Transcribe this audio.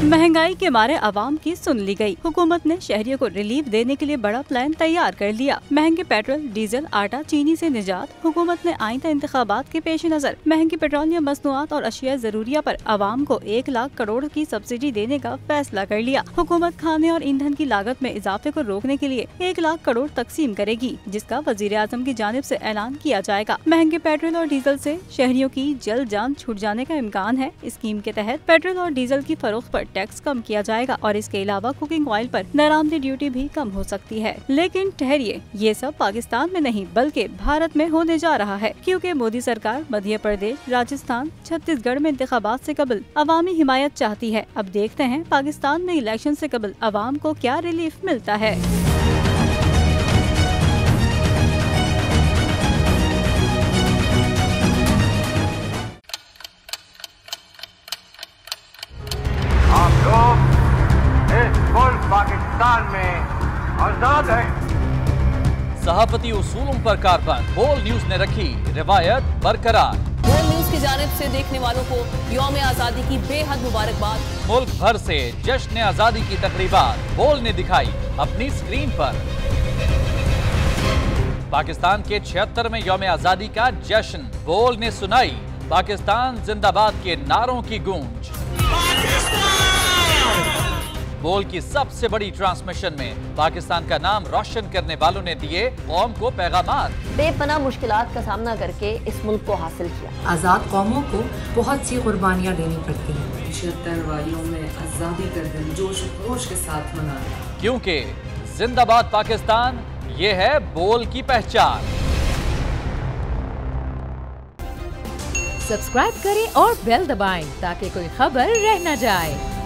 महंगाई के मारे आवाम की सुन ली गई। हुकूमत ने शहरियों को रिलीफ देने के लिए बड़ा प्लान तैयार कर लिया। महंगे पेट्रोल, डीजल, आटा, चीनी से निजात। हुकूमत ने आइंदा इंतखाबात के पेश नजर महंगी पेट्रोलियम मसनूआत और अशिया जरूरिया पर आवाम को 1 लाख करोड़ की सब्सिडी देने का फैसला कर लिया। हुकूमत खाने और ईंधन की लागत में इजाफे को रोकने के लिए 1 लाख करोड़ तकसीम करेगी, जिसका वजीर आजम की जानिब से ऐलान किया जाएगा। महंगे पेट्रोल और डीजल से शहरियों की जल्द जान छूट जाने का इम्कान है। स्कीम के तहत पेट्रोल और डीजल की फरोख्त पर टैक्स कम किया जाएगा और इसके अलावा कुकिंग ऑयल पर नरामदी ड्यूटी भी कम हो सकती है। लेकिन ठहरिए, ये सब पाकिस्तान में नहीं बल्कि भारत में होने जा रहा है, क्योंकि मोदी सरकार मध्य प्रदेश, राजस्थान, छत्तीसगढ़ में इंतखाबात से कबल अवामी हिमायत चाहती है। अब देखते हैं पाकिस्तान में इलेक्शन से कबल अवाम को क्या रिलीफ मिलता है। पाकिस्तान में आजाद है। सहाफती उसूलों पर कारबंद। बोल न्यूज ने रखी रिवायत बरकरार। बोल न्यूज की जानिब से देखने वालों को यौम आजादी की बेहद मुबारकबाद। मुल्क भर से जश्न आजादी की तकरीबात बोल ने दिखाई अपनी स्क्रीन पर। पाकिस्तान के 76वें यौम आजादी का जश्न बोल ने सुनाई पाकिस्तान जिंदाबाद के नारों की गूंज। बोल की सबसे बड़ी ट्रांसमिशन में पाकिस्तान का नाम रोशन करने वालों ने दिए कौम को पैगामात। बेपनाह मुश्किलात का सामना करके इस मुल्क को हासिल किया। आजाद कौमों को बहुत सी कुर्बानियां देनी पड़ती हैं। 76 वालियों में आजादी का दिन जोश खरोश के साथ मना, क्योंकि जिंदाबाद पाकिस्तान ये है बोल की पहचान। सब्सक्राइब करें और बेल दबाएं ताकि कोई खबर रह न जाए।